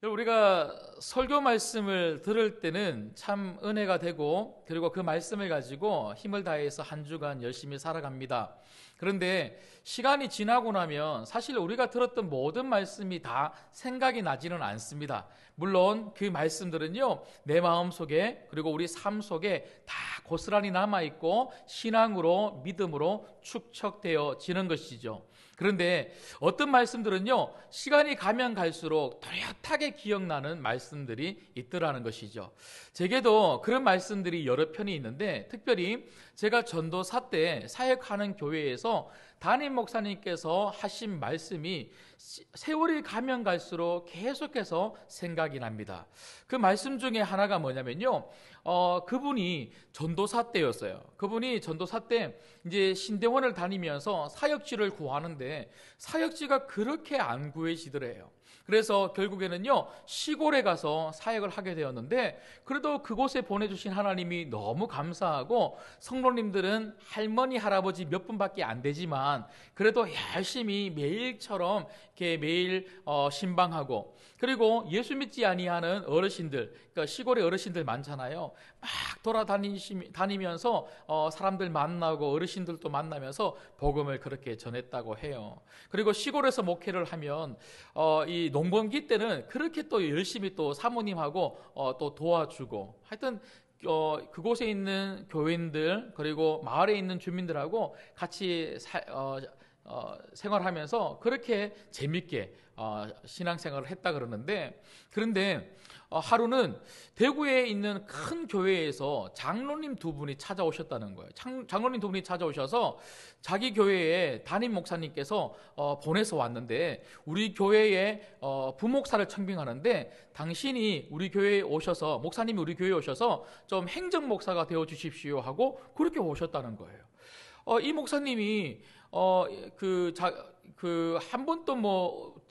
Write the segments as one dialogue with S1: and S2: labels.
S1: 우리가 설교 말씀을 들을 때는 참 은혜가 되고, 그리고 그 말씀을 가지고 힘을 다해서 한 주간 열심히 살아갑니다. 그런데 시간이 지나고 나면 사실 우리가 들었던 모든 말씀이 다 생각이 나지는 않습니다. 물론 그 말씀들은요, 내 마음 속에 그리고 우리 삶 속에 다 고스란히 남아있고 신앙으로, 믿음으로 축적되어지는 것이죠. 그런데 어떤 말씀들은요, 시간이 가면 갈수록 또렷하게 기억나는 말씀들이 있더라는 것이죠. 제게도 그런 말씀들이 여러 편이 있는데, 특별히 제가 전도사 때 사역하는 교회에서 담임 목사님께서 하신 말씀이 세월이 가면 갈수록 계속해서 생각이 납니다. 그 말씀 중에 하나가 뭐냐면요, 그분이 전도사 때였어요. 그분이 전도사 때 이제 신대원을 다니면서 사역지를 구하는데 사역지가 그렇게 안 구해지더래요. 그래서 결국에는요, 시골에 가서 사역을 하게 되었는데, 그래도 그곳에 보내주신 하나님이 너무 감사하고, 성도님들은 할머니, 할아버지 몇 분밖에 안 되지만 그래도 열심히 매일처럼 이렇게 매일 신방하고, 그리고 예수 믿지 아니하는 어르신들, 그러니까 시골에 어르신들 많잖아요. 막 돌아다니면서 사람들 만나고 어르신들도 만나면서 복음을 그렇게 전했다고 해요. 그리고 시골에서 목회를 하면 이 농번기 때는 그렇게 또 열심히 또 사모님하고 또 도와주고, 하여튼 그곳에 있는 교인들 그리고 마을에 있는 주민들하고 같이 생활하면서 그렇게 재밌게 신앙생활을 했다 그러는데, 그런데 하루는 대구에 있는 큰 교회에서 장로님 두 분이 찾아오셨다는 거예요. 장로님 두 분이 찾아오셔서 자기 교회에 담임 목사님께서 보내서 왔는데, 우리 교회에 부목사를 청빙하는데 당신이 우리 교회에 오셔서, 목사님이 우리 교회에 오셔서 좀 행정 목사가 되어 주십시오 하고 그렇게 오셨다는 거예요. 이 목사님이 한 번도 뭐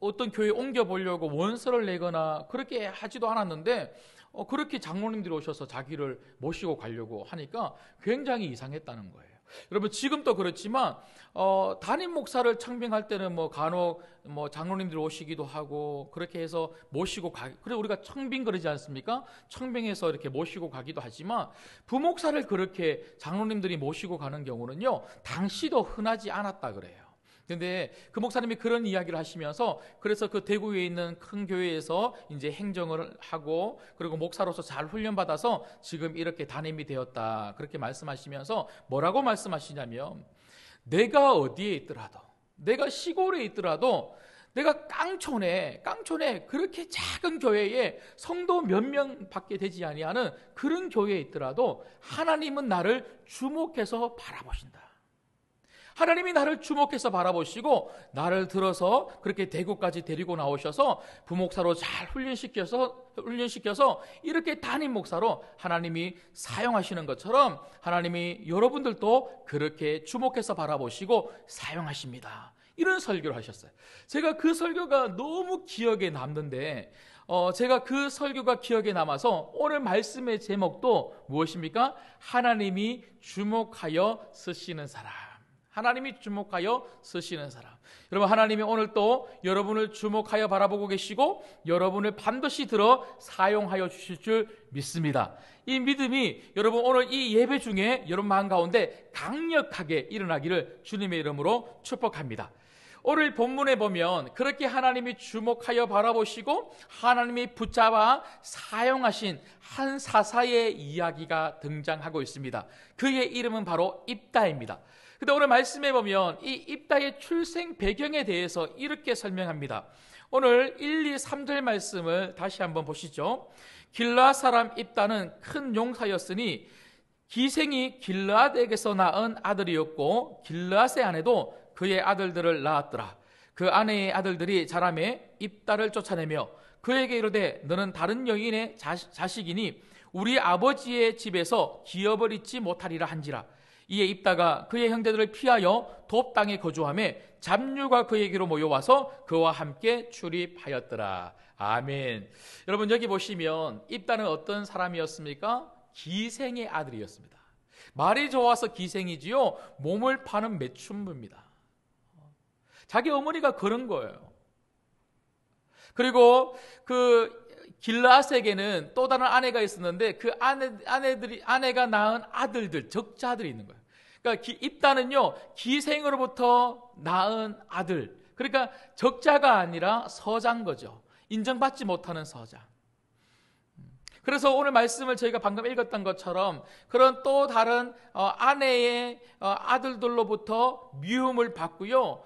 S1: 어떤 교회에 옮겨보려고 원서를 내거나 그렇게 하지도 않았는데, 그렇게 장로님들이 오셔서 자기를 모시고 가려고 하니까 굉장히 이상했다는 거예요. 여러분, 지금도 그렇지만 담임 목사를 청빙할 때는 뭐 간혹 뭐 장로님들이 오시기도 하고 그렇게 해서 모시고 그래 우리가 청빙 그러지 않습니까? 청빙해서 이렇게 모시고 가기도 하지만, 부목사를 그렇게 장로님들이 모시고 가는 경우는요, 당시도 흔하지 않았다 그래요. 근데 그 목사님이 그런 이야기를 하시면서, 그래서 그 대구에 있는 큰 교회에서 이제 행정을 하고 그리고 목사로서 잘 훈련받아서 지금 이렇게 담임이 되었다 그렇게 말씀하시면서 뭐라고 말씀하시냐면, 내가 어디에 있더라도, 내가 시골에 있더라도, 내가 깡촌에 그렇게 작은 교회에 성도 몇 명밖에 되지 아니하는 그런 교회에 있더라도 하나님은 나를 주목해서 바라보신다. 하나님이 나를 주목해서 바라보시고 나를 들어서 그렇게 대구까지 데리고 나오셔서 부목사로 잘 훈련시켜서 이렇게 담임 목사로 하나님이 사용하시는 것처럼 하나님이 여러분들도 그렇게 주목해서 바라보시고 사용하십니다. 이런 설교를 하셨어요. 제가 그 설교가 너무 기억에 남는데, 제가 그 설교가 기억에 남아서 오늘 말씀의 제목도 무엇입니까? 하나님이 주목하여 쓰시는 사람. 하나님이 주목하여 쓰시는 사람. 여러분, 하나님이 오늘 또 여러분을 주목하여 바라보고 계시고 여러분을 반드시 들어 사용하여 주실 줄 믿습니다. 이 믿음이 여러분 오늘 이 예배 중에 여러분 마음 가운데 강력하게 일어나기를 주님의 이름으로 축복합니다. 오늘 본문에 보면 그렇게 하나님이 주목하여 바라보시고 하나님이 붙잡아 사용하신 한 사사의 이야기가 등장하고 있습니다. 그의 이름은 바로 입다입니다. 근데 오늘 말씀에 보면 이 입다의 출생 배경에 대해서 이렇게 설명합니다. 오늘 1, 2, 3절 말씀을 다시 한번 보시죠. 길르앗 사람 입다는 큰 용사였으니 기생이 길르앗에게서 낳은 아들이었고 길르앗의 아내도 그의 아들들을 낳았더라. 그 아내의 아들들이 자라매 입다를 쫓아내며 그에게 이르되 너는 다른 여인의 자식이니 우리 아버지의 집에서 기업을 잊지 못하리라 한지라. 이에 입다가 그의 형제들을 피하여 돕 땅에 거주하며 잡류가 그에게로 모여와서 그와 함께 출입하였더라. 아멘. 여러분, 여기 보시면 입다는 어떤 사람이었습니까? 기생의 아들이었습니다. 말이 좋아서 기생이지요, 몸을 파는 매춘부입니다. 자기 어머니가 그런 거예요. 그리고 그 길르앗에게는 또 다른 아내가 있었는데 그 아내가 낳은 아들들, 적자들이 있는 거예요. 그러니까 입다는요, 기생으로부터 낳은 아들. 그러니까 적자가 아니라 서자인 거죠. 인정받지 못하는 서자. 그래서 오늘 말씀을 저희가 방금 읽었던 것처럼 그런 또 다른 아내의 아들들로부터 미움을 받고요,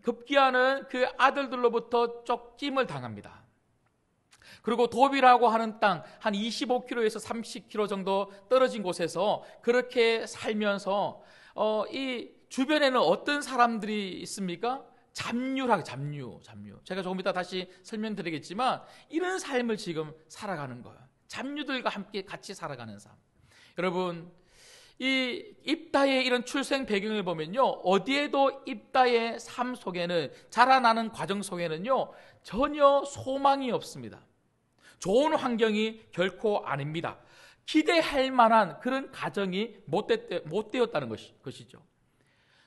S1: 급기야는 그 아들들로부터 쫓김을 당합니다. 그리고 도비라고 하는 땅 한 25km에서 30km 정도 떨어진 곳에서 그렇게 살면서 이 주변에는 어떤 사람들이 있습니까? 잡류. 제가 조금 이따 다시 설명드리겠지만 이런 삶을 지금 살아가는 거예요. 잡류들과 함께 같이 살아가는 삶. 여러분, 이 입다의 이런 출생 배경을 보면요, 어디에도 입다의 삶 속에는, 자라나는 과정 속에는요, 전혀 소망이 없습니다. 좋은 환경이 결코 아닙니다. 기대할 만한 그런 가정이 못 되었다는 것이죠.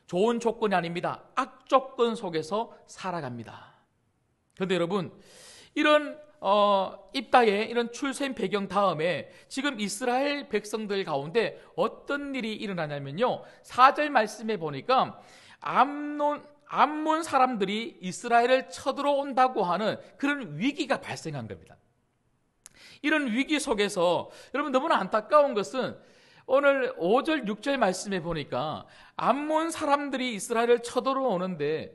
S1: 좋은 조건이 아닙니다. 악조건 속에서 살아갑니다. 그런데 여러분, 이런 입다의 이런 출생 배경 다음에 지금 이스라엘 백성들 가운데 어떤 일이 일어나냐면요, 4절 말씀에 보니까 암몬 사람들이 이스라엘을 쳐들어온다고 하는 그런 위기가 발생한 겁니다. 이런 위기 속에서 여러분, 너무나 안타까운 것은 오늘 5절 6절 말씀에 보니까 암몬 사람들이 이스라엘을 쳐들어오는데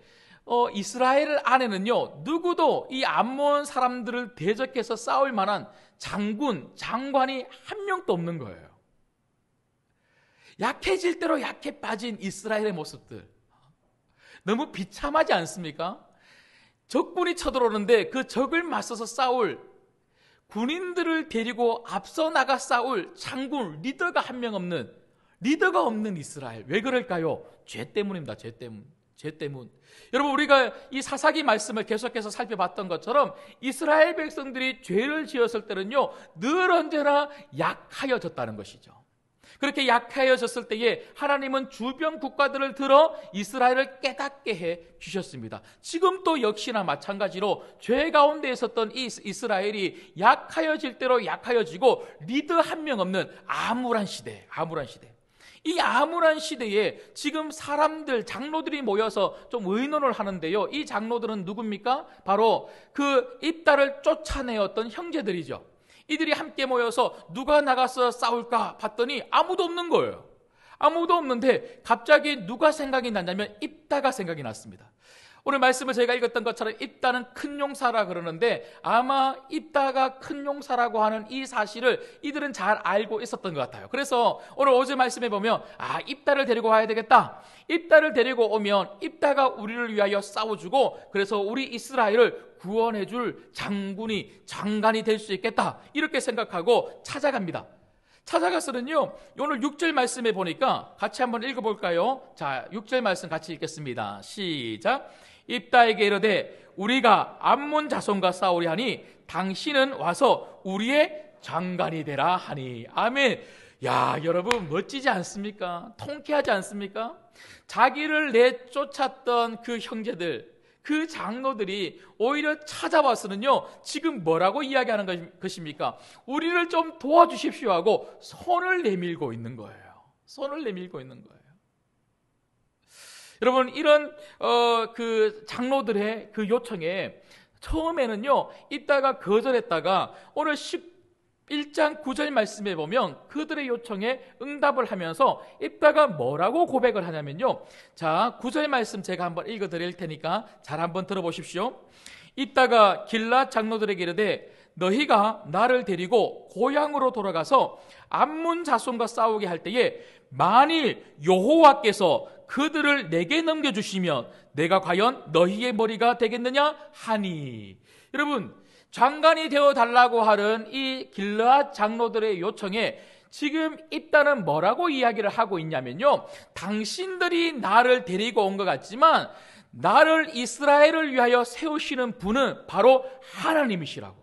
S1: 이스라엘 안에는요, 누구도 이 암몬 사람들을 대적해서 싸울 만한 장관이 한 명도 없는 거예요. 약해질 대로 약해 빠진 이스라엘의 모습들, 너무 비참하지 않습니까? 적군이 쳐들어오는데 그 적을 맞서서 싸울 군인들을 데리고 앞서 나가 싸울 장군, 리더가 한 명 없는, 리더가 없는 이스라엘. 왜 그럴까요? 죄 때문입니다. 죄 때문. 여러분, 우리가 이 사사기 말씀을 계속해서 살펴봤던 것처럼 이스라엘 백성들이 죄를 지었을 때는요, 늘 언제나 약하여졌다는 것이죠. 그렇게 약하여졌을 때에 하나님은 주변 국가들을 들어 이스라엘을 깨닫게 해 주셨습니다. 지금도 역시나 마찬가지로 죄 가운데 있었던 이 이스라엘이 약하여질 대로 약하여지고 리더 한 명 없는 암울한 시대. 이 암울한 시대에 지금 사람들, 장로들이 모여서 좀 의논을 하는데요, 이 장로들은 누굽니까? 바로 그 입다를 쫓아내었던 형제들이죠. 이들이 함께 모여서 누가 나가서 싸울까 봤더니 아무도 없는 거예요. 아무도 없는데 갑자기 누가 생각이 났냐면 입다가 생각이 났습니다. 오늘 말씀을 저희가 읽었던 것처럼 입다는 큰 용사라 그러는데 아마 입다가 큰 용사라고 하는 이 사실을 이들은 잘 알고 있었던 것 같아요. 그래서 오늘 5절 말씀에 보면 입다를 데리고 와야 되겠다. 입다를 데리고 오면 입다가 우리를 위하여 싸워주고 그래서 우리 이스라엘을 구원해줄 장관이 될 수 있겠다. 이렇게 생각하고 찾아갑니다. 찾아가서는요, 오늘 6절 말씀에 보니까 같이 한번 읽어볼까요? 자, 6절 말씀 같이 읽겠습니다. 시작. 입다에게 이르되 우리가 암몬 자손과 싸우리 하니 당신은 와서 우리의 장관이 되라 하니. 아멘. 야, 여러분 멋지지 않습니까? 통쾌하지 않습니까? 자기를 내쫓았던 그 형제들, 그 장로들이 오히려 찾아와서는요, 지금 뭐라고 이야기하는 것입니까? 우리를 좀 도와주십시오 하고 손을 내밀고 있는 거예요. 여러분, 이런 그 장로들의 그 요청에 처음에는요, 있다가 거절했다가 오늘 11장 9절 말씀에 보면 그들의 요청에 응답을 하면서 입다가 뭐라고 고백을 하냐면요, 자, 9절 말씀 제가 한번 읽어드릴 테니까 잘 한번 들어보십시오. 입다가 길앗 장로들에게 이르되 너희가 나를 데리고 고향으로 돌아가서 암몬 자손과 싸우게 할 때에 만일 여호와께서 그들을 내게 넘겨주시면 내가 과연 너희의 머리가 되겠느냐 하니. 여러분, 장관이 되어달라고 하는 이 길르앗 장로들의 요청에 지금 입다는 뭐라고 이야기를 하고 있냐면요, 당신들이 나를 데리고 온 것 같지만 나를 이스라엘을 위하여 세우시는 분은 바로 하나님이시라고.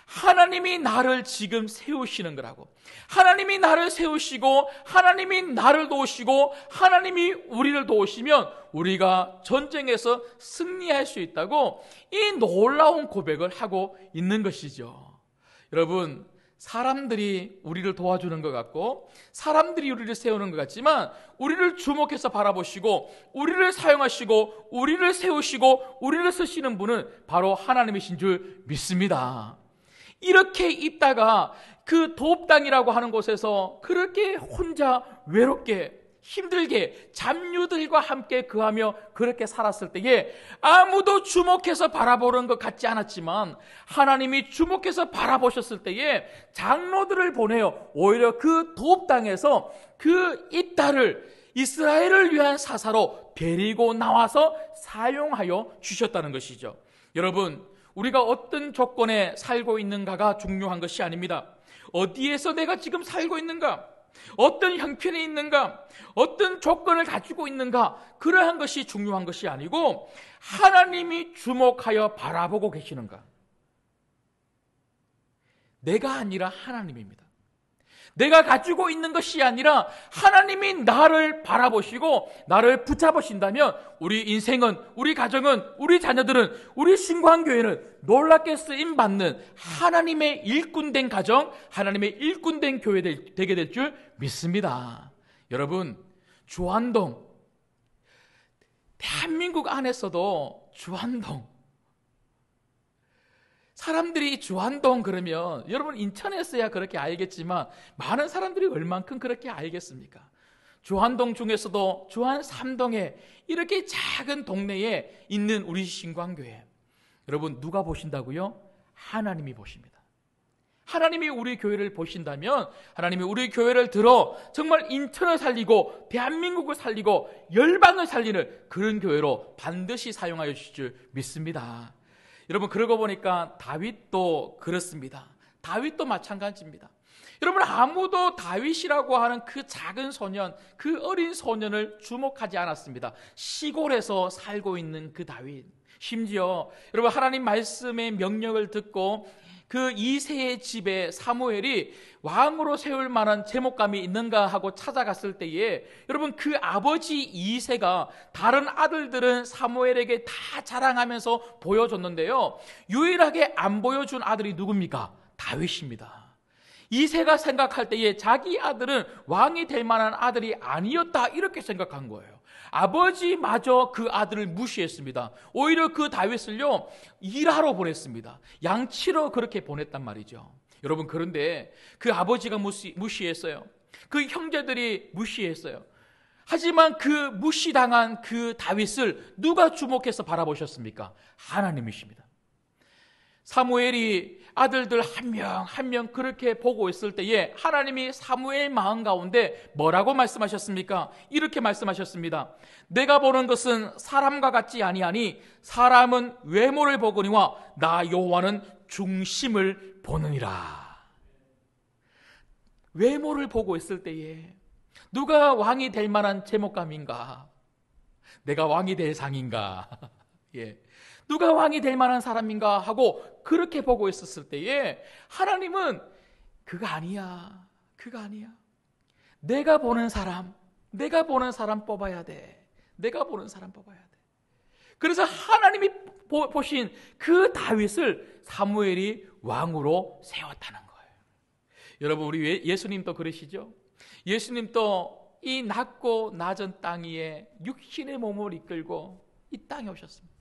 S1: 하나님이 나를 지금 세우시는 거라고. 하나님이 나를 세우시고 하나님이 나를 도우시고 하나님이 우리를 도우시면 우리가 전쟁에서 승리할 수 있다고 이 놀라운 고백을 하고 있는 것이죠. 여러분, 사람들이 우리를 도와주는 것 같고 사람들이 우리를 세우는 것 같지만 우리를 주목해서 바라보시고 우리를 사용하시고 우리를 세우시고 우리를 쓰시는 분은 바로 하나님이신 줄 믿습니다. 이렇게 있다가 그 도읍 땅이라고 하는 곳에서 그렇게 혼자 외롭게 힘들게 잡류들과 함께 거하며 그렇게 살았을 때에 아무도 주목해서 바라보는 것 같지 않았지만 하나님이 주목해서 바라보셨을 때에 장로들을 보내어 오히려 그 도읍 땅에서 그 입다를 이스라엘을 위한 사사로 데리고 나와서 사용하여 주셨다는 것이죠. 여러분, 우리가 어떤 조건에 살고 있는가가 중요한 것이 아닙니다. 어디에서 내가 지금 살고 있는가? 어떤 형편에 있는가? 어떤 조건을 가지고 있는가? 그러한 것이 중요한 것이 아니고 하나님이 주목하여 바라보고 계시는가? 내가 아니라 하나님입니다. 내가 가지고 있는 것이 아니라 하나님이 나를 바라보시고 나를 붙잡으신다면 우리 인생은, 우리 가정은, 우리 자녀들은, 우리 신광교회는 놀랍게 쓰임받는 하나님의 일꾼된 가정, 하나님의 일꾼된 교회 되게 될 줄 믿습니다. 여러분, 주안동, 대한민국 안에서도 주안동, 사람들이 주안동 그러면 여러분 인천에서야 그렇게 알겠지만 많은 사람들이 얼만큼 그렇게 알겠습니까? 주안동 중에서도 주안 3동에 이렇게 작은 동네에 있는 우리 신광교회, 여러분 누가 보신다고요? 하나님이 보십니다. 하나님이 우리 교회를 보신다면 하나님이 우리 교회를 들어 정말 인천을 살리고 대한민국을 살리고 열방을 살리는 그런 교회로 반드시 사용하여 주실 줄 믿습니다. 여러분, 그러고 보니까 다윗도 그렇습니다. 다윗도 마찬가지입니다. 여러분, 아무도 다윗이라고 하는 그 작은 소년, 그 어린 소년을 주목하지 않았습니다. 시골에서 살고 있는 그 다윗, 심지어 여러분 하나님 말씀의 명령을 듣고 그 이새의 집에 사무엘이 왕으로 세울 만한 제목감이 있는가 하고 찾아갔을 때에 여러분 그 아버지 이새가 다른 아들들은 사무엘에게 다 자랑하면서 보여줬는데요, 유일하게 안 보여준 아들이 누굽니까? 다윗입니다. 이새가 생각할 때에 자기 아들은 왕이 될 만한 아들이 아니었다 이렇게 생각한 거예요. 아버지마저 그 아들을 무시했습니다. 오히려 그 다윗을요 일하러 보냈습니다. 양치러 그렇게 보냈단 말이죠. 여러분, 그런데 그 아버지가 무시했어요. 그 형제들이 무시했어요. 하지만 그 무시당한 그 다윗을 누가 주목해서 바라보셨습니까? 하나님이십니다. 사무엘이 아들들 한 명 한 명 그렇게 보고 있을 때에 하나님이 사무엘 마음 가운데 뭐라고 말씀하셨습니까? 이렇게 말씀하셨습니다. 내가 보는 것은 사람과 같지 아니하니 사람은 외모를 보거니와 나 여호와는 중심을 보느니라. 외모를 보고 있을 때에 누가 왕이 될 만한 제목감인가? 내가 왕이 될 상인가? 예. 누가 왕이 될 만한 사람인가 하고 그렇게 보고 있었을 때에 하나님은 그거 아니야. 그거 아니야. 내가 보는 사람 뽑아야 돼. 내가 보는 사람 뽑아야 돼. 그래서 하나님이 보신 그 다윗을 사무엘이 왕으로 세웠다는 거예요. 여러분, 우리 예수님도 그러시죠? 예수님도 이 낮고 낮은 땅 위에 육신의 몸을 이끌고 이 땅에 오셨습니다.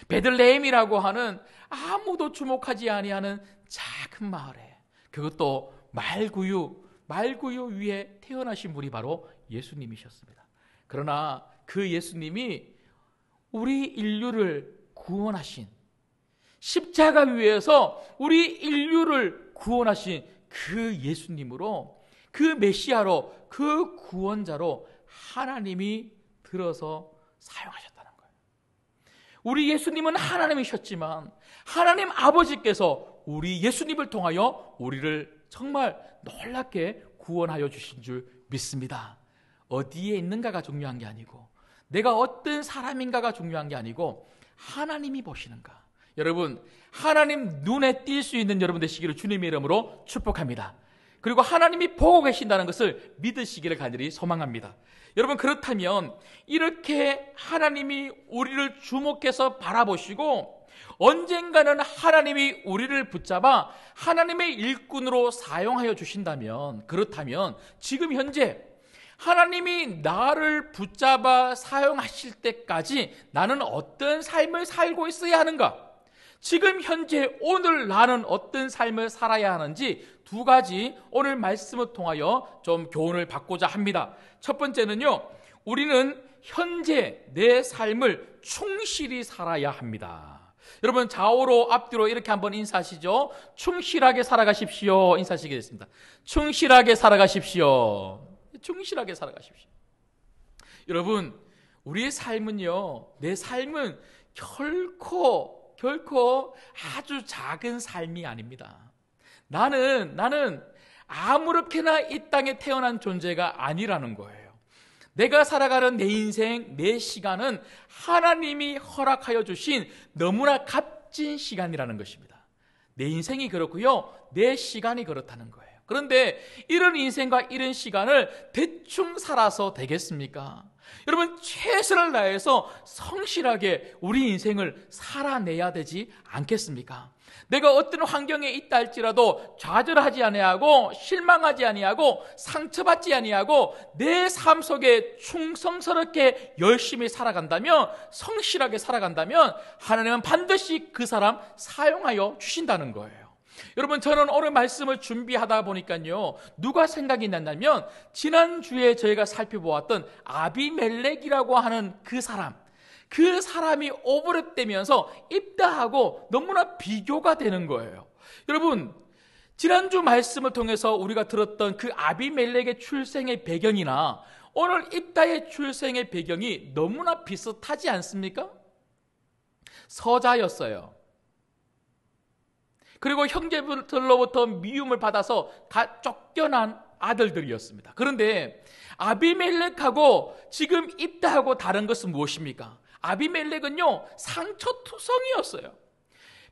S1: 베들레헴이라고 하는 아무도 주목하지 아니하는 작은 마을에, 그것도 말구유 위에 태어나신 분이 바로 예수님이셨습니다. 그러나 그 예수님이 우리 인류를 구원하신, 십자가 위에서 우리 인류를 구원하신 그 예수님으로, 그 메시아로, 그 구원자로 하나님이 들어서 사용하셨다는 거예요. 우리 예수님은 하나님이셨지만 하나님 아버지께서 우리 예수님을 통하여 우리를 정말 놀랍게 구원하여 주신 줄 믿습니다. 어디에 있는가가 중요한 게 아니고 내가 어떤 사람인가가 중요한 게 아니고 하나님이 보시는가. 여러분, 하나님 눈에 띌 수 있는 여러분 되시기를 주님의 이름으로 축복합니다. 그리고 하나님이 보고 계신다는 것을 믿으시기를 간절히 소망합니다. 여러분, 그렇다면 이렇게 하나님이 우리를 주목해서 바라보시고 언젠가는 하나님이 우리를 붙잡아 하나님의 일꾼으로 사용하여 주신다면, 그렇다면 지금 현재 하나님이 나를 붙잡아 사용하실 때까지 나는 어떤 삶을 살고 있어야 하는가? 지금 현재 오늘 나는 어떤 삶을 살아야 하는지 두 가지 오늘 말씀을 통하여 좀 교훈을 받고자 합니다. 첫 번째는요, 우리는 현재 내 삶을 충실히 살아야 합니다. 여러분, 좌우로 앞뒤로 이렇게 한번 인사하시죠. 충실하게 살아가십시오. 인사하시겠습니다. 충실하게 살아가십시오. 충실하게 살아가십시오. 여러분, 우리의 삶은요, 내 삶은 결코 아주 작은 삶이 아닙니다. 나는 아무렇게나 이 땅에 태어난 존재가 아니라는 거예요. 내가 살아가는 내 인생, 내 시간은 하나님이 허락하여 주신 너무나 값진 시간이라는 것입니다. 내 인생이 그렇고요, 내 시간이 그렇다는 거예요. 그런데 이런 인생과 이런 시간을 대충 살아서 되겠습니까? 여러분, 최선을 다해서 성실하게 우리 인생을 살아내야 되지 않겠습니까? 내가 어떤 환경에 있다 할지라도 좌절하지 아니하고 실망하지 아니하고 상처받지 아니하고 내 삶 속에 충성스럽게 열심히 살아간다면, 성실하게 살아간다면 하나님은 반드시 그 사람 사용하여 주신다는 거예요. 여러분, 저는 오늘 말씀을 준비하다 보니까요, 누가 생각이 났냐면 지난주에 저희가 살펴보았던 아비멜렉이라고 하는 그 사람이 오버랩되면서 입다하고 너무나 비교가 되는 거예요. 여러분, 지난주 말씀을 통해서 우리가 들었던 그 아비멜렉의 출생의 배경이나 오늘 입다의 출생의 배경이 너무나 비슷하지 않습니까? 서자였어요. 그리고 형제들로부터 미움을 받아서 쫓겨난 아들들이었습니다. 그런데 아비멜렉하고 지금 입다하고 다른 것은 무엇입니까? 아비멜렉은요, 상처투성이었어요.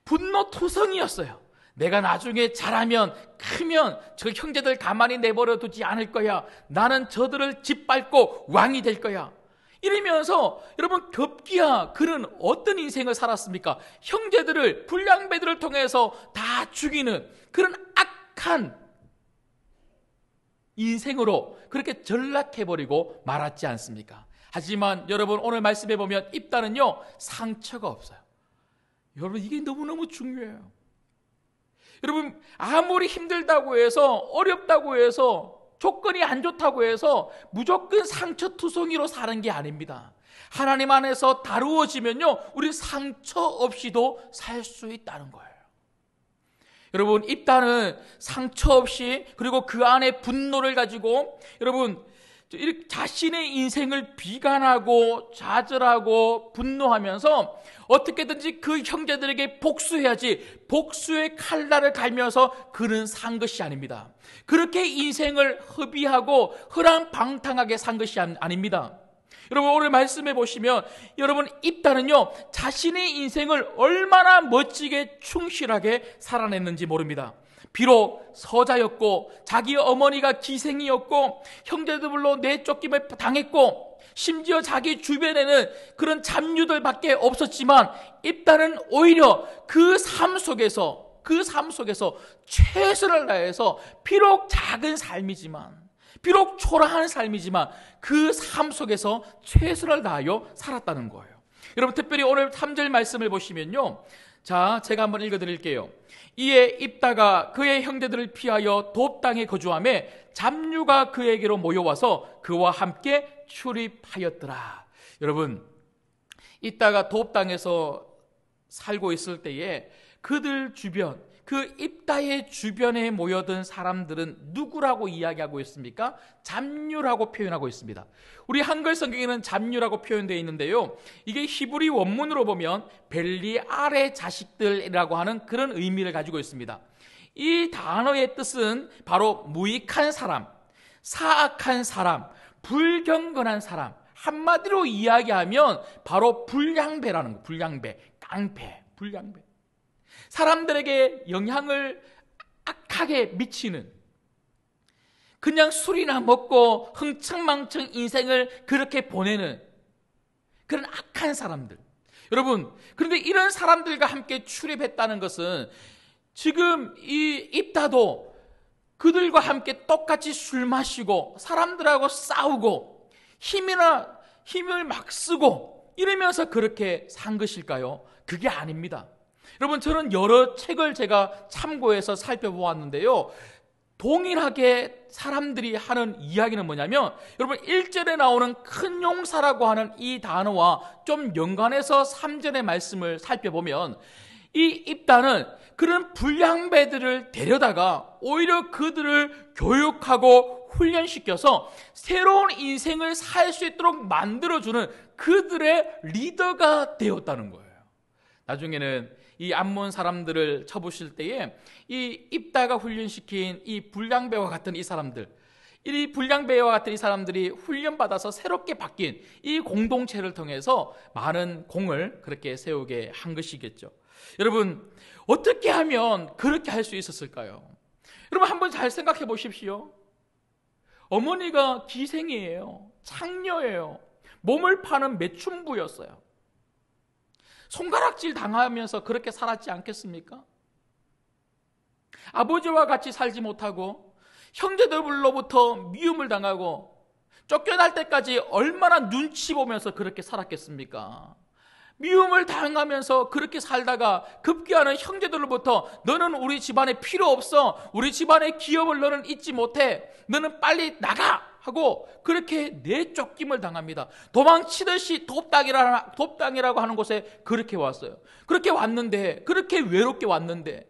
S1: 분노투성이었어요. 내가 나중에 자라면, 크면 저 형제들 가만히 내버려 두지 않을 거야. 나는 저들을 짓밟고 왕이 될 거야. 이러면서 여러분, 급기야 그는 어떤 인생을 살았습니까? 형제들을, 불량배들을 통해서 다 죽이는 그런 악한 인생으로 그렇게 전락해버리고 말았지 않습니까? 하지만 여러분, 오늘 말씀해 보면 입다는요, 상처가 없어요. 여러분, 이게 너무너무 중요해요. 여러분, 아무리 힘들다고 해서, 어렵다고 해서, 조건이 안 좋다고 해서 무조건 상처투성이로 사는 게 아닙니다. 하나님 안에서 다루어지면요, 우리 상처 없이도 살 수 있다는 거예요. 여러분, 입다는 상처 없이, 그리고 그 안에 분노를 가지고 여러분, 자신의 인생을 비관하고 좌절하고 분노하면서 어떻게든지 그 형제들에게 복수해야지, 복수의 칼날을 갈면서 그는 산 것이 아닙니다. 그렇게 인생을 허비하고 허랑방탕하게 산 것이 아닙니다. 여러분, 오늘 말씀해 보시면 여러분, 입다는요, 자신의 인생을 얼마나 멋지게 충실하게 살아냈는지 모릅니다. 비록 서자였고 자기 어머니가 기생이었고 형제들로 내쫓김을 당했고 심지어 자기 주변에는 그런 잡류들밖에 없었지만 입다는 오히려 그 삶 속에서 최선을 다해서 비록 작은 삶이지만, 비록 초라한 삶이지만 그 삶 속에서 최선을 다하여 살았다는 거예요. 여러분, 특별히 오늘 3절 말씀을 보시면요, 자, 제가 한번 읽어드릴게요. 이에 입다가 그의 형제들을 피하여 돕 땅에 거주하매 잡류가 그에게로 모여와서 그와 함께 출입하였더라. 여러분, 입다가 돕 땅에서 살고 있을 때에 그들 주변, 그 입다의 주변에 모여든 사람들은 누구라고 이야기하고 있습니까? 잡류라고 표현하고 있습니다. 우리 한글 성경에는 잡류라고 표현되어 있는데요, 이게 히브리 원문으로 보면 벨리알의 자식들이라고 하는 그런 의미를 가지고 있습니다. 이 단어의 뜻은 바로 무익한 사람, 사악한 사람, 불경건한 사람, 한마디로 이야기하면 바로 불량배라는 거. 불량배, 깡패, 불량배. 사람들에게 영향을 악하게 미치는, 그냥 술이나 먹고 흥청망청 인생을 그렇게 보내는 그런 악한 사람들. 여러분, 그런데 이런 사람들과 함께 출입했다는 것은 지금 이 입다도 그들과 함께 똑같이 술 마시고 사람들하고 싸우고 힘을 막 쓰고 이러면서 그렇게 산 것일까요? 그게 아닙니다. 여러분, 저는 여러 책을 제가 참고해서 살펴보았는데요, 동일하게 사람들이 하는 이야기는 뭐냐면, 여러분 1절에 나오는 큰 용사라고 하는 이 단어와 좀 연관해서 3절의 말씀을 살펴보면, 이 입다는 그런 불량배들을 데려다가 오히려 그들을 교육하고 훈련시켜서 새로운 인생을 살 수 있도록 만들어주는 그들의 리더가 되었다는 거예요. 나중에는 이 암몬 사람들을 쳐부실 때에 이 입다가 훈련시킨 이 불량배와 같은 이 사람들, 이 불량배와 같은 이 사람들이 훈련받아서 새롭게 바뀐 이 공동체를 통해서 많은 공을 그렇게 세우게 한 것이겠죠. 여러분, 어떻게 하면 그렇게 할 수 있었을까요? 여러분, 한번 잘 생각해 보십시오. 어머니가 기생이에요. 창녀예요. 몸을 파는 매춘부였어요. 손가락질 당하면서 그렇게 살았지 않겠습니까? 아버지와 같이 살지 못하고 형제들로부터 미움을 당하고 쫓겨날 때까지 얼마나 눈치 보면서 그렇게 살았겠습니까? 미움을 당하면서 그렇게 살다가 급기야는 형제들로부터 너는 우리 집안에 필요 없어, 우리 집안의 기업을 너는 잊지 못해, 너는 빨리 나가 하고 그렇게 내쫓김을 당합니다. 도망치듯이 돕당이라고 하는 곳에 그렇게 왔어요. 그렇게 왔는데, 그렇게 외롭게 왔는데,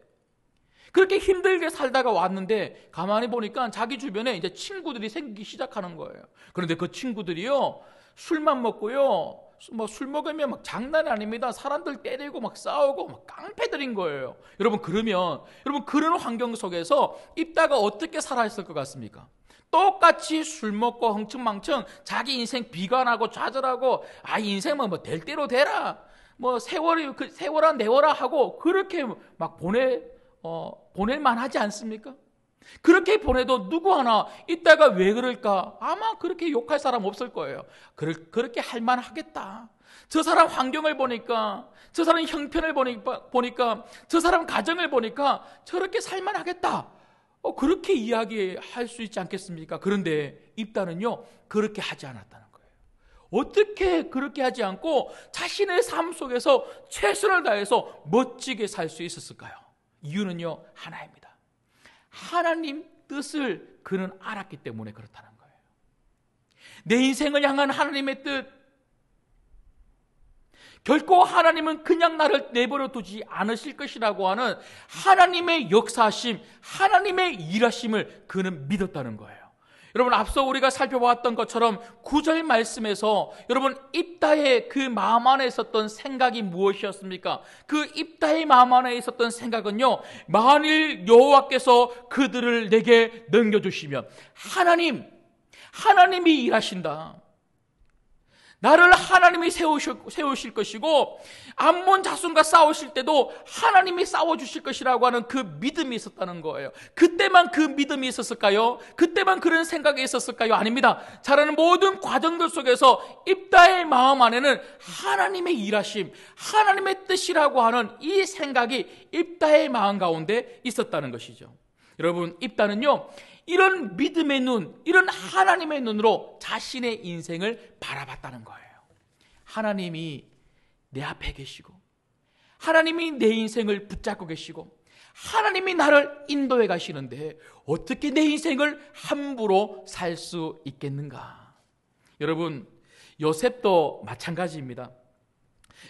S1: 그렇게 힘들게 살다가 왔는데 가만히 보니까 자기 주변에 이제 친구들이 생기기 시작하는 거예요. 그런데 그 친구들이요, 술만 먹고요, 술 먹으면 막 장난이 아닙니다. 사람들 때리고 막 싸우고 막 깡패들인 거예요. 여러분, 여러분 그런 환경 속에서 입다가 어떻게 살아있을 것 같습니까? 똑같이 술 먹고 흥청망청 자기 인생 비관하고 좌절하고, 인생은 뭐 될 대로 되라, 뭐 세월아 내워라 하고 그렇게 막 보낼만 하지 않습니까? 그렇게 보내도 누구 하나 이따가 왜 그럴까? 아마 그렇게 욕할 사람 없을 거예요. 그렇게 할만 하겠다. 저 사람 환경을 보니까, 저 사람 형편을 보니까, 저 사람 가정을 보니까 저렇게 살만 하겠다. 그렇게 이야기할 수 있지 않겠습니까? 그런데 입다는요, 그렇게 하지 않았다는 거예요. 어떻게 그렇게 하지 않고 자신의 삶 속에서 최선을 다해서 멋지게 살 수 있었을까요? 이유는요, 하나입니다. 하나님 뜻을 그는 알았기 때문에 그렇다는 거예요. 내 인생을 향한 하나님의 뜻, 결코 하나님은 그냥 나를 내버려 두지 않으실 것이라고 하는 하나님의 역사하심, 하나님의 일하심을 그는 믿었다는 거예요. 여러분, 앞서 우리가 살펴보았던 것처럼 9절 말씀에서 여러분, 입다의 그 마음 안에 있었던 생각이 무엇이었습니까? 그 입다의 마음 안에 있었던 생각은요, 만일 여호와께서 그들을 내게 넘겨주시면 하나님이 일하신다, 나를 하나님이 세우실 것이고 암몬 자손과 싸우실 때도 하나님이 싸워주실 것이라고 하는 그 믿음이 있었다는 거예요. 그때만 그 믿음이 있었을까요? 그때만 그런 생각이 있었을까요? 아닙니다. 자라는 모든 과정들 속에서 입다의 마음 안에는 하나님의 일하심, 하나님의 뜻이라고 하는 이 생각이 입다의 마음 가운데 있었다는 것이죠. 여러분, 입다는요, 이런 믿음의 눈, 이런 하나님의 눈으로 자신의 인생을 바라봤다는 거예요. 하나님이 내 앞에 계시고, 하나님이 내 인생을 붙잡고 계시고, 하나님이 나를 인도해 가시는데 어떻게 내 인생을 함부로 살 수 있겠는가? 여러분, 요셉도 마찬가지입니다.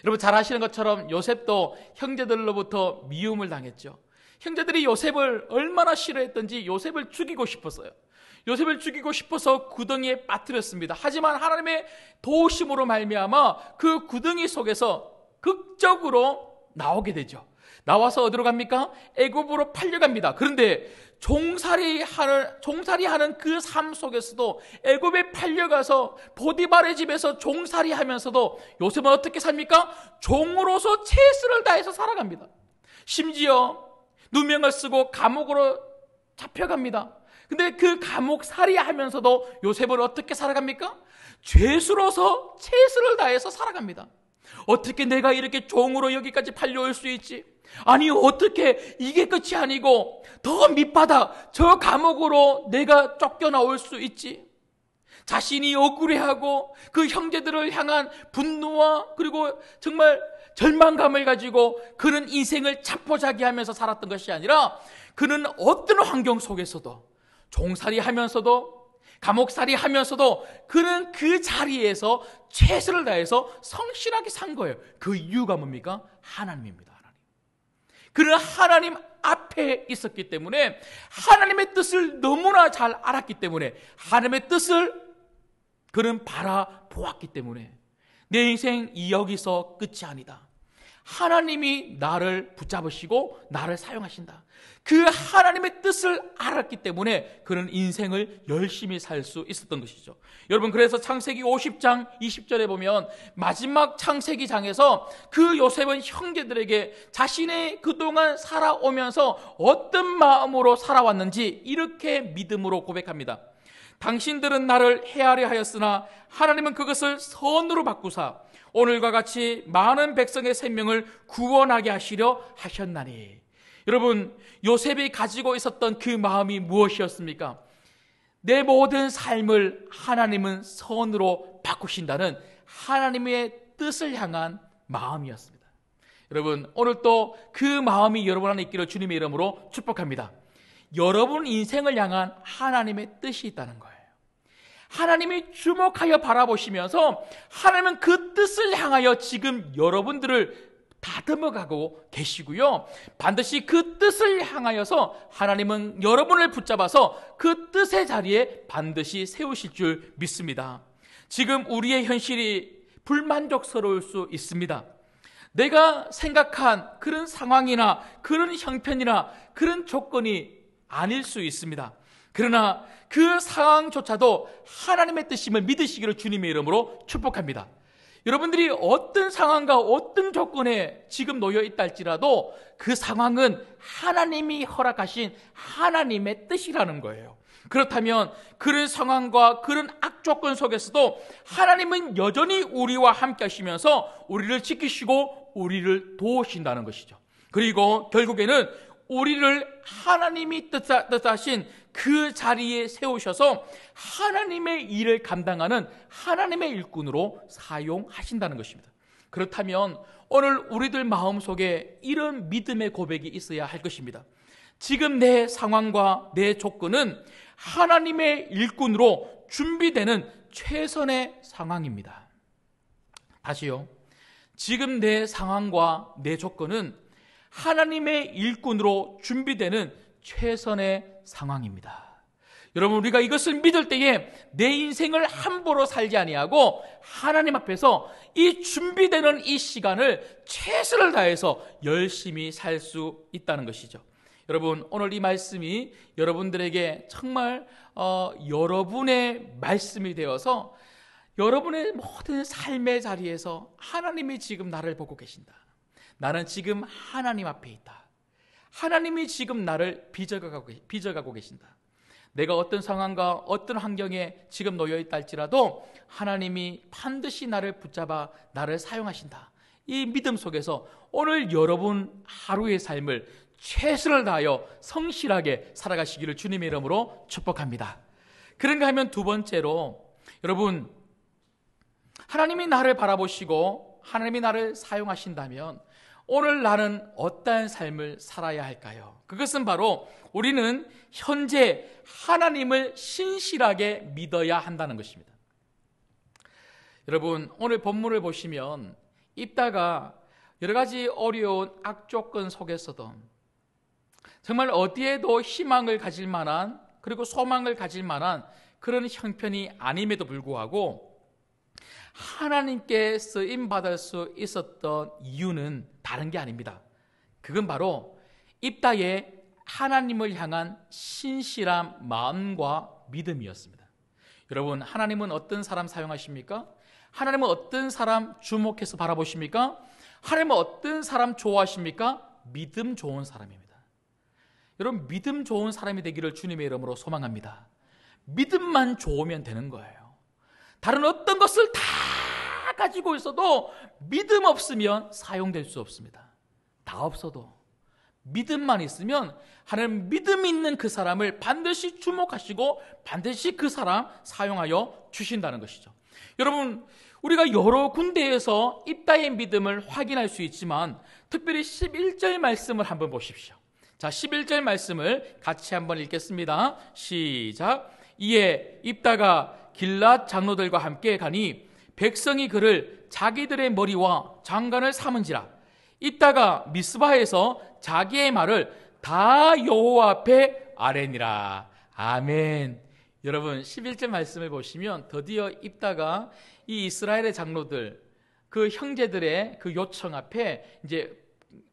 S1: 여러분, 잘 아시는 것처럼 요셉도 형제들로부터 미움을 당했죠. 형제들이 요셉을 얼마나 싫어했던지 요셉을 죽이고 싶었어요. 요셉을 죽이고 싶어서 구덩이에 빠뜨렸습니다. 하지만 하나님의 도우심으로 말미암아 그 구덩이 속에서 극적으로 나오게 되죠. 나와서 어디로 갑니까? 애굽으로 팔려갑니다. 그런데 종살이하는 그 삶 속에서도, 애굽에 팔려가서 보디발의 집에서 종살이하면서도 요셉은 어떻게 삽니까? 종으로서 최선을 다해서 살아갑니다. 심지어 누명을 쓰고 감옥으로 잡혀갑니다. 근데 그 감옥살이 하면서도 요셉은 어떻게 살아갑니까? 죄수로서 최선을 다해서 살아갑니다. 어떻게 내가 이렇게 종으로 여기까지 팔려올 수 있지? 아니, 어떻게 이게 끝이 아니고 더 밑바닥 저 감옥으로 내가 쫓겨나올 수 있지? 자신이 억울해하고 그 형제들을 향한 분노와 그리고 정말 절망감을 가지고 그는 인생을 자포자기하면서 살았던 것이 아니라, 그는 어떤 환경 속에서도, 종살이 하면서도 감옥살이 하면서도 그는 그 자리에서 최선을 다해서 성실하게 산 거예요. 그 이유가 뭡니까? 하나님입니다. 하나님. 그는 하나님 앞에 있었기 때문에, 하나님의 뜻을 너무나 잘 알았기 때문에, 하나님의 뜻을 그는 바라보았기 때문에 내 인생 여기서 끝이 아니다. 하나님이 나를 붙잡으시고 나를 사용하신다. 그 하나님의 뜻을 알았기 때문에 그는 인생을 열심히 살 수 있었던 것이죠. 여러분, 그래서 창세기 50장 20절에 보면 마지막 창세기장에서 그 요셉은 형제들에게 자신의 그동안 살아오면서 어떤 마음으로 살아왔는지 이렇게 믿음으로 고백합니다. 당신들은 나를 해하려 하였으나 하나님은 그것을 선으로 바꾸사 오늘과 같이 많은 백성의 생명을 구원하게 하시려 하셨나니. 여러분, 요셉이 가지고 있었던 그 마음이 무엇이었습니까? 내 모든 삶을 하나님은 선으로 바꾸신다는 하나님의 뜻을 향한 마음이었습니다. 여러분, 오늘 또 그 마음이 여러분 안에 있기를 주님의 이름으로 축복합니다. 여러분 인생을 향한 하나님의 뜻이 있다는 거예요. 하나님이 주목하여 바라보시면서 하나님은 그 뜻을 향하여 지금 여러분들을 다듬어가고 계시고요, 반드시 그 뜻을 향하여서 하나님은 여러분을 붙잡아서 그 뜻의 자리에 반드시 세우실 줄 믿습니다. 지금 우리의 현실이 불만족스러울 수 있습니다. 내가 생각한 그런 상황이나 그런 형편이나 그런 조건이 아닐 수 있습니다. 그러나 그 상황조차도 하나님의 뜻임을 믿으시기를 주님의 이름으로 축복합니다. 여러분들이 어떤 상황과 어떤 조건에 지금 놓여 있다 할지라도 그 상황은 하나님이 허락하신 하나님의 뜻이라는 거예요. 그렇다면 그런 상황과 그런 악조건 속에서도 하나님은 여전히 우리와 함께 하시면서 우리를 지키시고 우리를 도우신다는 것이죠. 그리고 결국에는 우리를 하나님이 뜻하신 그 자리에 세우셔서 하나님의 일을 감당하는 하나님의 일꾼으로 사용하신다는 것입니다. 그렇다면 오늘 우리들 마음속에 이런 믿음의 고백이 있어야 할 것입니다. 지금 내 상황과 내 조건은 하나님의 일꾼으로 준비되는 최선의 상황입니다. 다시요. 지금 내 상황과 내 조건은 하나님의 일꾼으로 준비되는 최선의 상황입니다. 여러분, 우리가 이것을 믿을 때에 내 인생을 함부로 살지 아니하고 하나님 앞에서 이 준비되는 이 시간을 최선을 다해서 열심히 살 수 있다는 것이죠. 여러분, 오늘 이 말씀이 여러분들에게 정말 여러분의 말씀이 되어서 여러분의 모든 삶의 자리에서 하나님이 지금 나를 보고 계신다. 나는 지금 하나님 앞에 있다. 하나님이 지금 나를 빚어가고 계신다. 내가 어떤 상황과 어떤 환경에 지금 놓여 있다 할지라도 하나님이 반드시 나를 붙잡아 나를 사용하신다. 이 믿음 속에서 오늘 여러분 하루의 삶을 최선을 다하여 성실하게 살아가시기를 주님의 이름으로 축복합니다. 그런가 하면 두 번째로, 여러분, 하나님이 나를 바라보시고 하나님이 나를 사용하신다면 오늘 나는 어떠한 삶을 살아야 할까요? 그것은 바로 우리는 현재 하나님을 신실하게 믿어야 한다는 것입니다. 여러분, 오늘 본문을 보시면 입다가 여러 가지 어려운 악조건 속에서도 정말 어디에도 희망을 가질 만한, 그리고 소망을 가질 만한 그런 형편이 아님에도 불구하고 하나님께 쓰임받을 수 있었던 이유는 다른 게 아닙니다. 그건 바로 입다의 하나님을 향한 신실한 마음과 믿음이었습니다. 여러분, 하나님은 어떤 사람 사용하십니까? 하나님은 어떤 사람 주목해서 바라보십니까? 하나님은 어떤 사람 좋아하십니까? 믿음 좋은 사람입니다. 여러분, 믿음 좋은 사람이 되기를 주님의 이름으로 소망합니다. 믿음만 좋으면 되는 거예요. 다른 어떤 것을 다 가지고 있어도 믿음 없으면 사용될 수 없습니다. 다 없어도 믿음만 있으면 하나님 믿음 있는 그 사람을 반드시 주목하시고 반드시 그 사람 사용하여 주신다는 것이죠. 여러분, 우리가 여러 군데에서 입다의 믿음을 확인할 수 있지만 특별히 11절 말씀을 한번 보십시오. 자, 11절 말씀을 같이 한번 읽겠습니다. 시작. 이에 입다가 길앗 장로들과 함께 가니 백성이 그를 자기들의 머리와 장관을 삼은지라. 입다가 미스바에서 자기의 말을 다 여호와 앞에 아뢰니라. 아멘. 여러분, 11절 말씀을 보시면 드디어 입다가 이 이스라엘의 장로들, 그 형제들의 그 요청 앞에 이제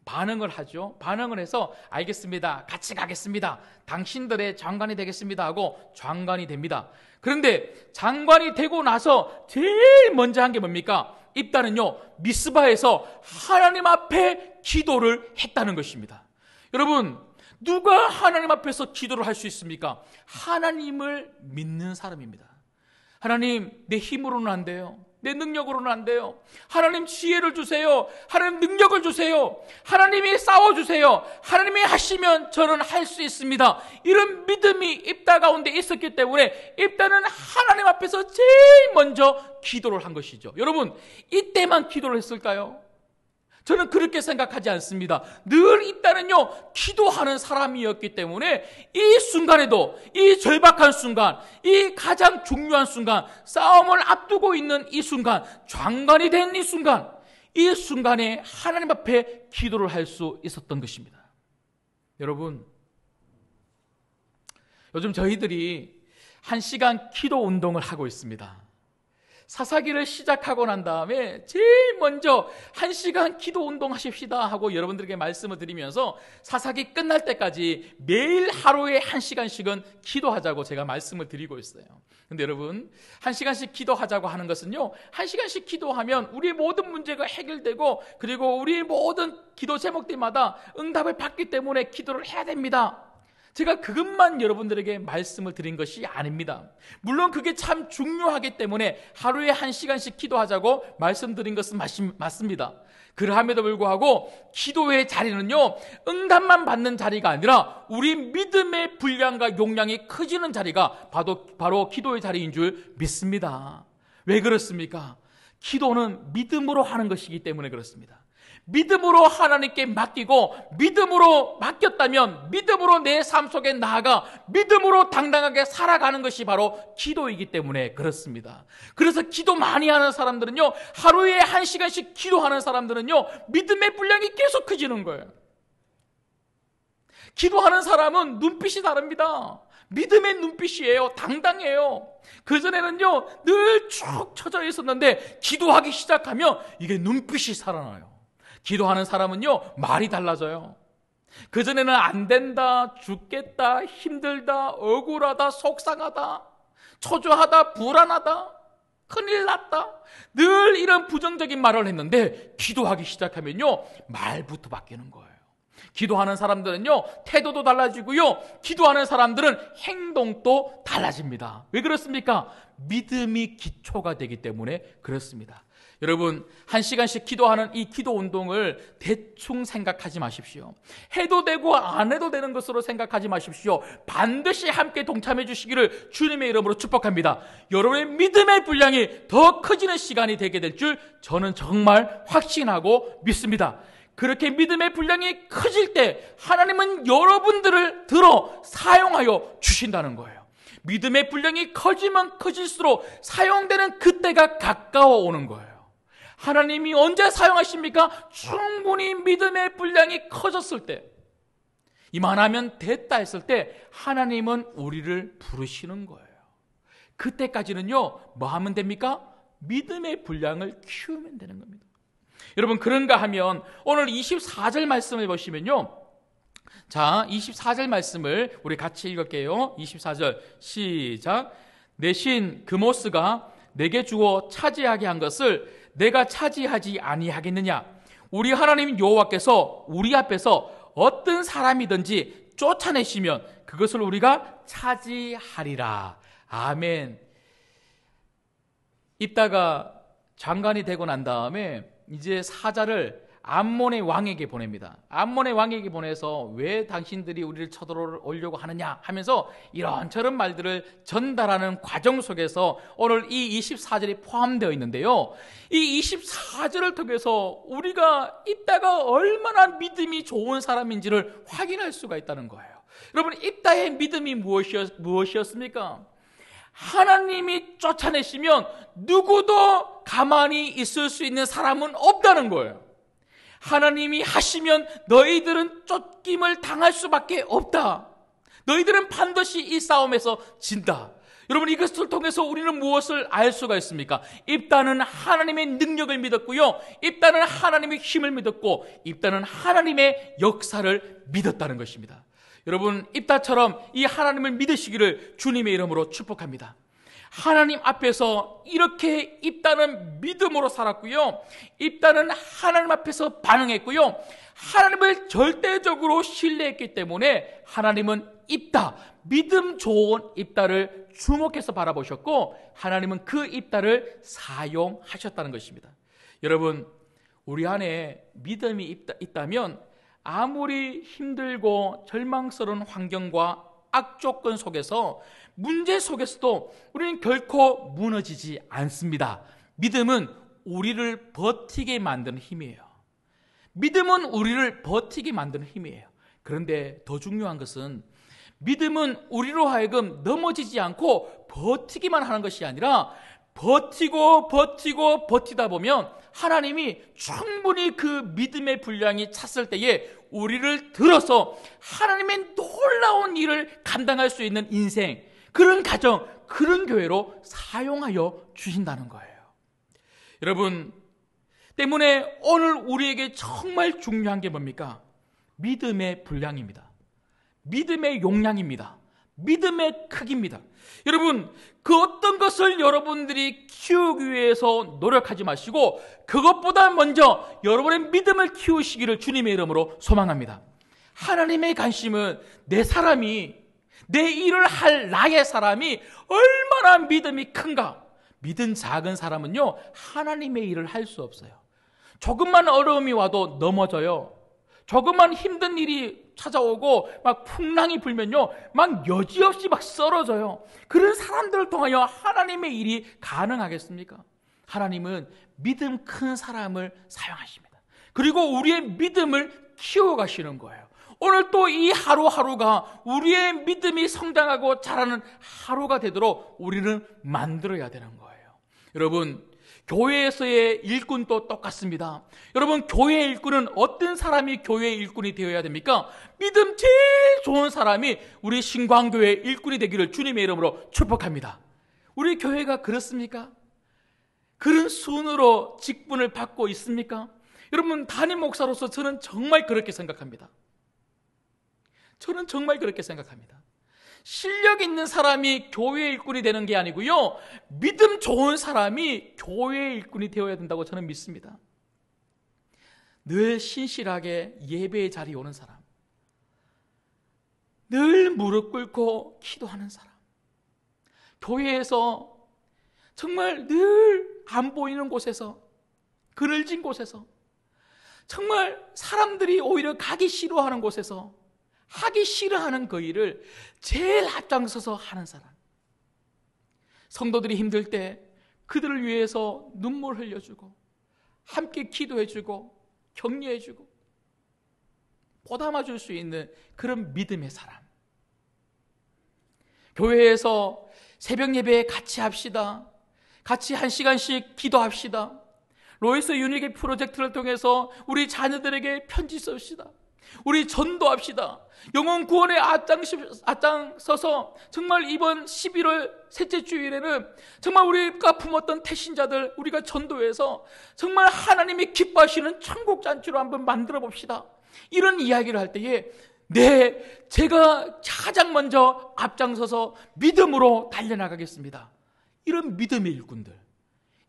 S1: 반응을 하죠. 반응을 해서 알겠습니다, 같이 가겠습니다, 당신들의 장관이 되겠습니다 하고 장관이 됩니다. 그런데 장관이 되고 나서 제일 먼저 한 게 뭡니까? 입다는요, 미스바에서 하나님 앞에 기도를 했다는 것입니다. 여러분, 누가 하나님 앞에서 기도를 할 수 있습니까? 하나님을 믿는 사람입니다. 하나님, 내 힘으로는 안 돼요. 내 능력으로는 안 돼요. 하나님 지혜를 주세요. 하나님 능력을 주세요. 하나님이 싸워주세요. 하나님이 하시면 저는 할 수 있습니다. 이런 믿음이 입다 가운데 있었기 때문에 입다는 하나님 앞에서 제일 먼저 기도를 한 것이죠. 여러분, 이때만 기도를 했을까요? 저는 그렇게 생각하지 않습니다. 늘 입다는요, 기도하는 사람이었기 때문에 이 순간에도, 이 절박한 순간, 이 가장 중요한 순간, 싸움을 앞두고 있는 이 순간, 장관이 된 이 순간, 이 순간에 하나님 앞에 기도를 할 수 있었던 것입니다. 여러분, 요즘 저희들이 1시간 기도 운동을 하고 있습니다. 사사기를 시작하고 난 다음에 제일 먼저 1시간 기도 운동 하십시다 하고 여러분들에게 말씀을 드리면서 사사기 끝날 때까지 매일 하루에 1시간씩은 기도하자고 제가 말씀을 드리고 있어요. 근데 여러분, 1시간씩 기도하자고 하는 것은요, 1시간씩 기도하면 우리 모든 문제가 해결되고 그리고 우리 모든 기도 제목들마다 응답을 받기 때문에 기도를 해야 됩니다. 제가 그것만 여러분들에게 말씀을 드린 것이 아닙니다. 물론 그게 참 중요하기 때문에 하루에 1시간씩 기도하자고 말씀드린 것은 맞습니다. 그럼에도 불구하고 기도의 자리는요, 응답만 받는 자리가 아니라 우리 믿음의 분량과 용량이 커지는 자리가 바로 기도의 자리인 줄 믿습니다. 왜 그렇습니까? 기도는 믿음으로 하는 것이기 때문에 그렇습니다. 믿음으로 하나님께 맡기고 믿음으로 맡겼다면 믿음으로 내 삶 속에 나아가 믿음으로 당당하게 살아가는 것이 바로 기도이기 때문에 그렇습니다. 그래서 기도 많이 하는 사람들은요, 하루에 1시간씩 기도하는 사람들은요, 믿음의 분량이 계속 커지는 거예요. 기도하는 사람은 눈빛이 다릅니다. 믿음의 눈빛이에요. 당당해요. 그전에는요, 늘 쭉 처져 있었는데 기도하기 시작하면 이게 눈빛이 살아나요. 기도하는 사람은요, 말이 달라져요. 그전에는 안 된다, 죽겠다, 힘들다, 억울하다, 속상하다, 초조하다, 불안하다, 큰일 났다, 늘 이런 부정적인 말을 했는데 기도하기 시작하면요, 말부터 바뀌는 거예요. 기도하는 사람들은요, 태도도 달라지고요, 기도하는 사람들은 행동도 달라집니다. 왜 그렇습니까? 믿음이 기초가 되기 때문에 그렇습니다. 여러분, 1시간씩 기도하는 이 기도 운동을 대충 생각하지 마십시오. 해도 되고 안 해도 되는 것으로 생각하지 마십시오. 반드시 함께 동참해 주시기를 주님의 이름으로 축복합니다. 여러분의 믿음의 분량이 더 커지는 시간이 되게 될 줄 저는 정말 확신하고 믿습니다. 그렇게 믿음의 분량이 커질 때 하나님은 여러분들을 들어 사용하여 주신다는 거예요. 믿음의 분량이 커지면 커질수록 사용되는 그때가 가까워 오는 거예요. 하나님이 언제 사용하십니까? 충분히 믿음의 분량이 커졌을 때, 이만하면 됐다 했을 때 하나님은 우리를 부르시는 거예요. 그때까지는요, 뭐 하면 됩니까? 믿음의 분량을 키우면 되는 겁니다. 여러분, 그런가 하면 오늘 24절 말씀을 보시면요, 자, 24절 말씀을 우리 같이 읽을게요. 24절 시작. 내 신 그모스가 내게 주어 차지하게 한 것을 내가 차지하지 아니하겠느냐? 우리 하나님 여호와께서 우리 앞에서 어떤 사람이든지 쫓아내시면 그것을 우리가 차지하리라. 아멘. 입다가 장관이 되고 난 다음에 이제 사자를 암몬의 왕에게 보냅니다. 암몬의 왕에게 보내서 왜 당신들이 우리를 쳐들어오려고 하느냐 하면서 이런저런 말들을 전달하는 과정 속에서 오늘 이 24절이 포함되어 있는데요. 이 24절을 통해서 우리가 입다가 얼마나 믿음이 좋은 사람인지를 확인할 수가 있다는 거예요. 여러분, 입다의 믿음이 무엇이었습니까? 하나님이 쫓아내시면 누구도 가만히 있을 수 있는 사람은 없다는 거예요. 하나님이 하시면 너희들은 쫓김을 당할 수밖에 없다. 너희들은 반드시 이 싸움에서 진다. 여러분, 이것을 통해서 우리는 무엇을 알 수가 있습니까? 입다는 하나님의 능력을 믿었고요, 입다는 하나님의 힘을 믿었고, 입다는 하나님의 역사를 믿었다는 것입니다. 여러분, 입다처럼 이 하나님을 믿으시기를 주님의 이름으로 축복합니다. 하나님 앞에서 이렇게 입다는 믿음으로 살았고요, 입다는 하나님 앞에서 반응했고요, 하나님을 절대적으로 신뢰했기 때문에 하나님은 입다, 믿음 좋은 입다를 주목해서 바라보셨고, 하나님은 그 입다를 사용하셨다는 것입니다. 여러분, 우리 안에 믿음이 있다면 아무리 힘들고 절망스러운 환경과 악조건 속에서, 문제 속에서도 우리는 결코 무너지지 않습니다. 믿음은 우리를 버티게 만드는 힘이에요. 믿음은 우리를 버티게 만드는 힘이에요. 그런데 더 중요한 것은 믿음은 우리로 하여금 넘어지지 않고 버티기만 하는 것이 아니라 버티다 보면 하나님이 충분히 그 믿음의 분량이 찼을 때에 우리를 들어서 하나님의 놀라운 일을 감당할 수 있는 인생, 그런 가정, 그런 교회로 사용하여 주신다는 거예요. 여러분, 때문에 오늘 우리에게 정말 중요한 게 뭡니까? 믿음의 분량입니다. 믿음의 용량입니다. 믿음의 크기입니다. 여러분, 그 어떤 것을 여러분들이 키우기 위해서 노력하지 마시고 그것보다 먼저 여러분의 믿음을 키우시기를 주님의 이름으로 소망합니다. 하나님의 관심은 내 사람이, 내 일을 할 나의 사람이 얼마나 믿음이 큰가. 믿음 작은 사람은요, 하나님의 일을 할 수 없어요. 조금만 어려움이 와도 넘어져요. 조금만 힘든 일이 찾아오고 막 풍랑이 불면요, 막 여지없이 막 쓰러져요. 그런 사람들을 통하여 하나님의 일이 가능하겠습니까? 하나님은 믿음 큰 사람을 사용하십니다. 그리고 우리의 믿음을 키워가시는 거예요. 오늘 또 이 하루하루가 우리의 믿음이 성장하고 자라는 하루가 되도록 우리는 만들어야 되는 거예요. 여러분, 교회에서의 일꾼도 똑같습니다. 여러분, 교회의 일꾼은 어떤 사람이 교회의 일꾼이 되어야 됩니까? 믿음 제일 좋은 사람이 우리 신광교회 일꾼이 되기를 주님의 이름으로 축복합니다. 우리 교회가 그렇습니까? 그런 순으로 직분을 받고 있습니까? 여러분, 담임 목사로서 저는 정말 그렇게 생각합니다. 저는 정말 그렇게 생각합니다. 실력 있는 사람이 교회의 일꾼이 되는 게 아니고요, 믿음 좋은 사람이 교회의 일꾼이 되어야 된다고 저는 믿습니다. 늘 신실하게 예배의 자리에 오는 사람, 늘 무릎 꿇고 기도하는 사람, 교회에서 정말 늘 안 보이는 곳에서, 그늘진 곳에서, 정말 사람들이 오히려 가기 싫어하는 곳에서 하기 싫어하는 그 일을 제일 앞장서서 하는 사람, 성도들이 힘들 때 그들을 위해서 눈물 흘려주고 함께 기도해주고 격려해주고 보담아줄 수 있는 그런 믿음의 사람. 교회에서 새벽 예배에 같이 합시다. 같이 1시간씩 기도합시다. 로이스 유니게 프로젝트를 통해서 우리 자녀들에게 편지 씁시다. 우리 전도합시다. 영혼 구원에 앞장서서 정말 이번 11월 셋째 주일에는 정말 우리가 품었던 태신자들 우리가 전도해서 정말 하나님이 기뻐하시는 천국 잔치로 한번 만들어 봅시다. 이런 이야기를 할 때에 제가 가장 먼저 앞장서서 믿음으로 달려나가겠습니다. 이런 믿음의 일꾼들,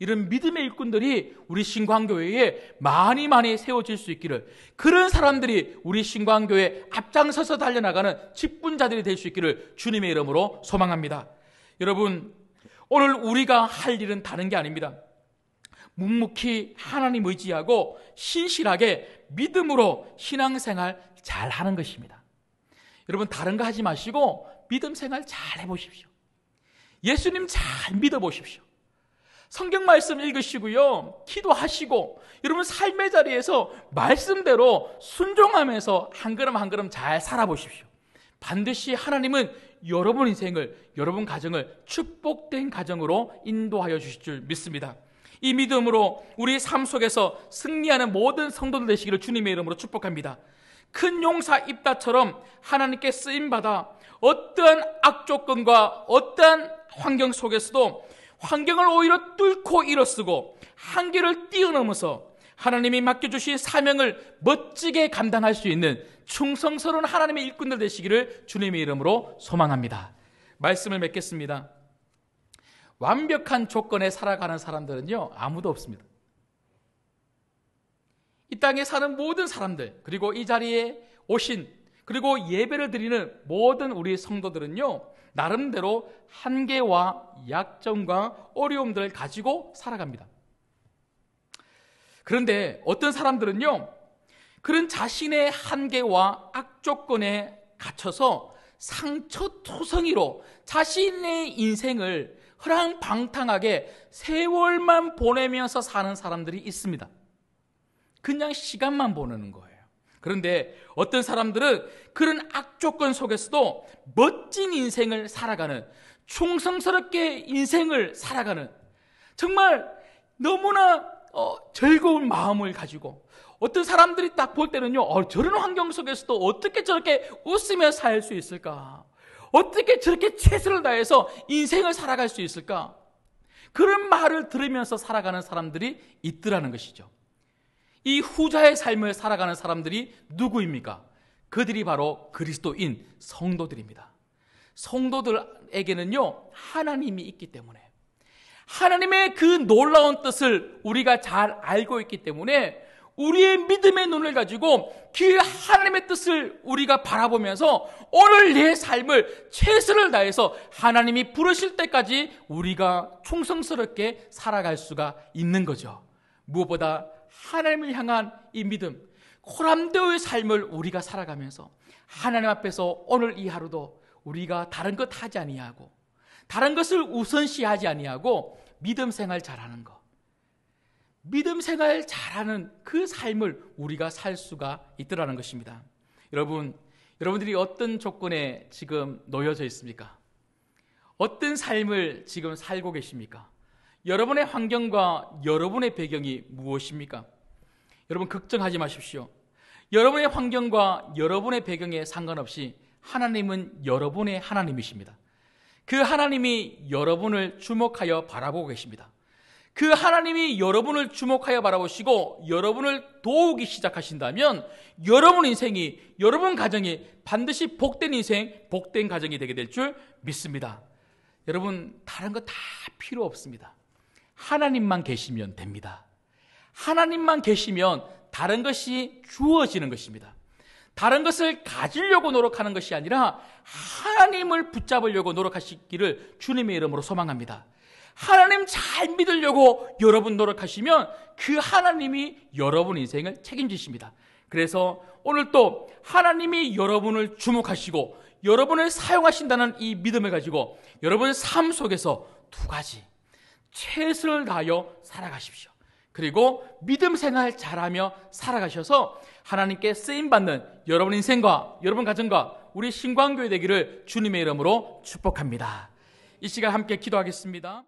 S1: 이런 믿음의 일꾼들이 우리 신광교회에 많이 많이 세워질 수 있기를, 그런 사람들이 우리 신광교회 앞장서서 달려나가는 직분자들이 될 수 있기를 주님의 이름으로 소망합니다. 여러분, 오늘 우리가 할 일은 다른 게 아닙니다. 묵묵히 하나님 의지하고 신실하게 믿음으로 신앙생활 잘 하는 것입니다. 여러분, 다른 거 하지 마시고 믿음 생활 잘 해보십시오. 예수님 잘 믿어보십시오. 성경 말씀 읽으시고요, 기도하시고, 여러분 삶의 자리에서 말씀대로 순종하면서 한 걸음 한 걸음 잘 살아보십시오. 반드시 하나님은 여러분 인생을, 여러분 가정을 축복된 가정으로 인도하여 주실 줄 믿습니다. 이 믿음으로 우리 삶 속에서 승리하는 모든 성도들 되시기를 주님의 이름으로 축복합니다. 큰 용사 입다처럼 하나님께 쓰임받아 어떠한 악조건과 어떠한 환경 속에서도 환경을 오히려 뚫고 일어서고 한계를 뛰어넘어서 하나님이 맡겨주신 사명을 멋지게 감당할 수 있는 충성스러운 하나님의 일꾼들 되시기를 주님의 이름으로 소망합니다. 말씀을 맺겠습니다. 완벽한 조건에 살아가는 사람들은요, 아무도 없습니다. 이 땅에 사는 모든 사람들, 그리고 이 자리에 오신, 그리고 예배를 드리는 모든 우리 성도들은요, 나름대로 한계와 약점과 어려움들을 가지고 살아갑니다. 그런데 어떤 사람들은요, 그런 자신의 한계와 악조건에 갇혀서 상처투성이로 자신의 인생을 허랑방탕하게 세월만 보내면서 사는 사람들이 있습니다. 그냥 시간만 보내는 거예요. 그런데 어떤 사람들은 그런 악조건 속에서도 멋진 인생을 살아가는, 충성스럽게 인생을 살아가는, 정말 너무나 즐거운 마음을 가지고, 어떤 사람들이 딱 볼 때는요, 저런 환경 속에서도 어떻게 저렇게 웃으며 살 수 있을까? 어떻게 저렇게 최선을 다해서 인생을 살아갈 수 있을까? 그런 말을 들으면서 살아가는 사람들이 있더라는 것이죠. 이 후자의 삶을 살아가는 사람들이 누구입니까? 그들이 바로 그리스도인 성도들입니다. 성도들에게는요, 하나님이 있기 때문에, 하나님의 그 놀라운 뜻을 우리가 잘 알고 있기 때문에 우리의 믿음의 눈을 가지고 그 하나님의 뜻을 우리가 바라보면서 오늘 내 삶을 최선을 다해서 하나님이 부르실 때까지 우리가 충성스럽게 살아갈 수가 있는 거죠. 무엇보다 하나님을 향한 이 믿음, 코람데오의 삶을 우리가 살아가면서 하나님 앞에서 오늘 이 하루도 우리가 다른 것 하지 아니하고, 다른 것을 우선시하지 아니하고 믿음 생활 잘하는 것, 믿음 생활 잘하는 그 삶을 우리가 살 수가 있더라는 것입니다. 여러분들이 어떤 조건에 지금 놓여져 있습니까? 어떤 삶을 지금 살고 계십니까? 여러분의 환경과 여러분의 배경이 무엇입니까? 여러분, 걱정하지 마십시오. 여러분의 환경과 여러분의 배경에 상관없이 하나님은 여러분의 하나님이십니다. 그 하나님이 여러분을 주목하여 바라보고 계십니다. 그 하나님이 여러분을 주목하여 바라보시고 여러분을 도우기 시작하신다면 여러분 인생이, 여러분 가정이 반드시 복된 인생, 복된 가정이 되게 될 줄 믿습니다. 여러분, 다른 거 다 필요 없습니다. 하나님만 계시면 됩니다. 하나님만 계시면 다른 것이 주어지는 것입니다. 다른 것을 가지려고 노력하는 것이 아니라 하나님을 붙잡으려고 노력하시기를 주님의 이름으로 소망합니다. 하나님 잘 믿으려고 여러분 노력하시면 그 하나님이 여러분 인생을 책임지십니다. 그래서 오늘 또 하나님이 여러분을 주목하시고 여러분을 사용하신다는 이 믿음을 가지고 여러분 삶 속에서 두 가지, 최선을 다하여 살아가십시오. 그리고 믿음 생활 잘하며 살아가셔서 하나님께 쓰임받는 여러분 인생과 여러분 가정과 우리 신광교회 되기를 주님의 이름으로 축복합니다. 이 시간 함께 기도하겠습니다.